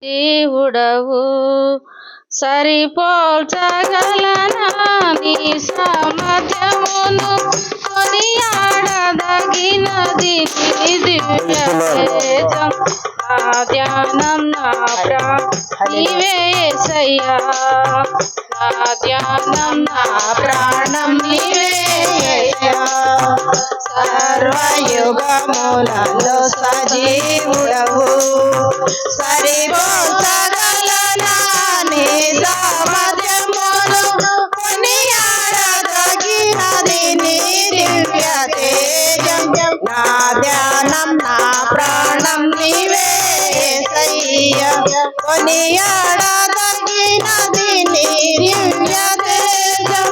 దేవుడవు సరిపోల్చగలనా నీ సామర్థ్యమును కొనియాడదగినది నీ దివ్య తేజం నా ధ్యానం నా నీవే యేసయ్యా నా ధ్యానం నా ప్రాణం నీవే యేసయ్యా సర్వయుగములలో సజీవుడవు సరిపోల్చగలనా నీ సామర్థ్యమును కొనియాడదగినది నీ దివ్య తేజం నా ధ్యానం నా ప్రాణం నీవే యేసయ్యా కొనియాడదగినది నీ దివ్య తేజం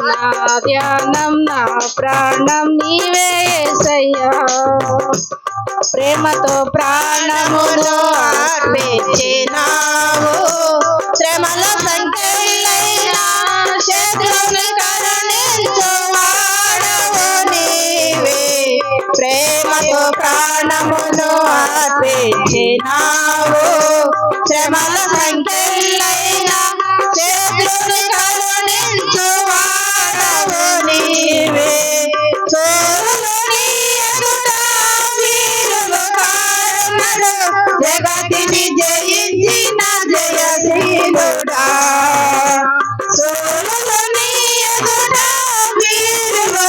నా ధ్యానం నా ప్రాణం నీవే యేసయ్యా ప్రేమతో ప్రాణమును అర్పించినావు శ్రమల సంఖ్యలైన శత్రువుని కరుణించువాడవు నీవే ప్రేమతో ప్రాణమును అర్పించినావు శ్రమల సంఖ్యలైన శత్రువుని కరుణించువాడవు నీవే జగతిని జయించిన జయశీలుడా సోలుని ఎదుట వీరుడు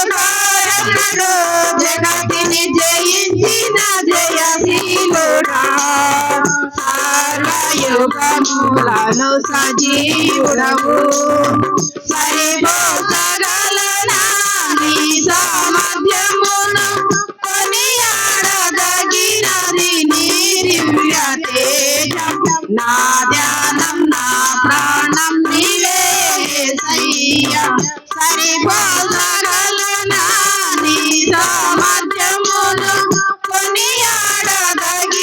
జగతిని జయించిన జయశీలుడా సర్వయుగములను సజీవుడవు సరిపోల్చగలనా నీ సామర్థ్యమును కొనియాడదగినది నీ దివ్య తేజం నా ధ్యానం నా ప్రాణం నీవే యేసయ్యా సరిపోల్చగలనా నీ సామర్థ్యమును కొనియాడదగినది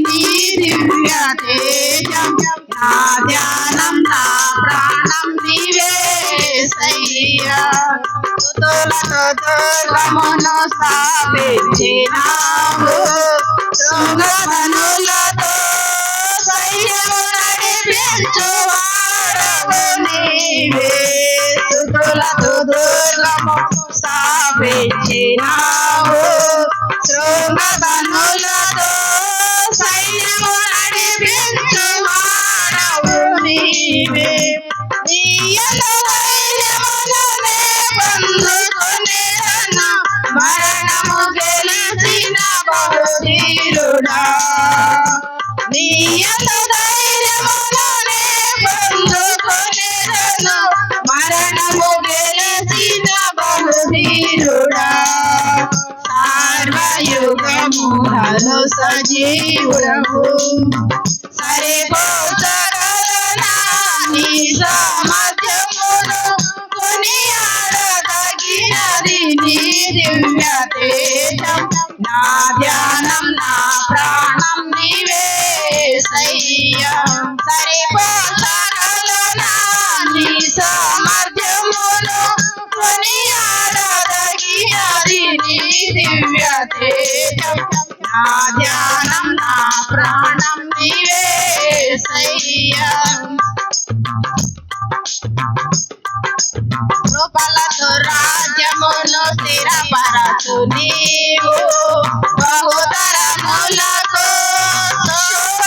నీ దివ్య తేజం నా ధ్యానం నా ప్రాణం నీవే యేసయ్యా స్తుతులతో దుర్గమును స్థాపించినావు శృంగధనులతో సైన్యము నడిపించువాడవు నీవే స్తుతులతో దుర్గమును స్థాపించినావు శృంగధనులతో సైన్యము నడిపించువాడవు నీవే మరణము గెలిచిన బహుధీరుడా నీయత ధైర్యమునే పొందుకొనెదను మరణము గెలిచిన బహుధీరుడా సర్వయుగములలో సజీవుడవు సరిపోల్చగలనా నీ సామర్థ్యమును కొనియాడదగినది నీ దివ్య తేజం నా ధ్యానం నా ప్రాణం నీవే యేసయ్యా సరిపోల్చగలనా నీ సామర్థ్యమును కొనియాడదగినది నీ దివ్య తేజం నా ధ్యానం నా ప్రాణం నీవే యేసయ్యా కృపలతో రాజ్యమును స్థిరపరచు నీవు బహుతరములకు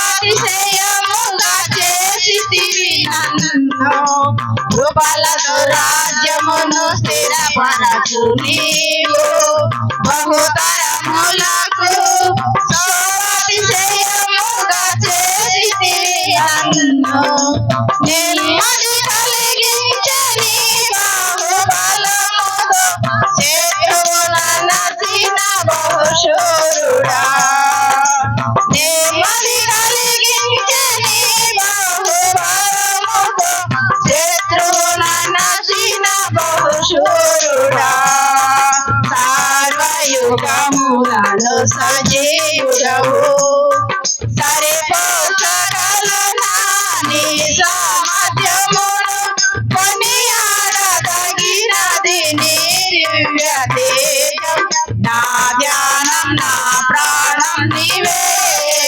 అతిశయముగా చేసితివి నన్ను కృపలతో రాజ్యమును స్థిరపరచు నీవు బహుతరములకు అతిశయముగా చేసితివి నన్ను నెమ్మది కలిగించని బహుశూరుడా నెమ్మది కలిగించని బాహుబలముతో శత్రువుల నశిన బహుశూరుడా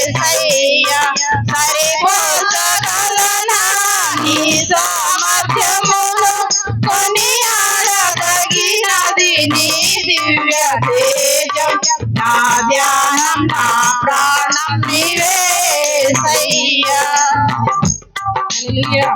యేసయ్యా సరిపోసగలనా నీ సామర్థ్యమును కొనియాడదగినది నీ దివ్య తేజం నా ధ్యానం నా ప్రాణం నీవే యేసయ్యా. హల్లెలూయా.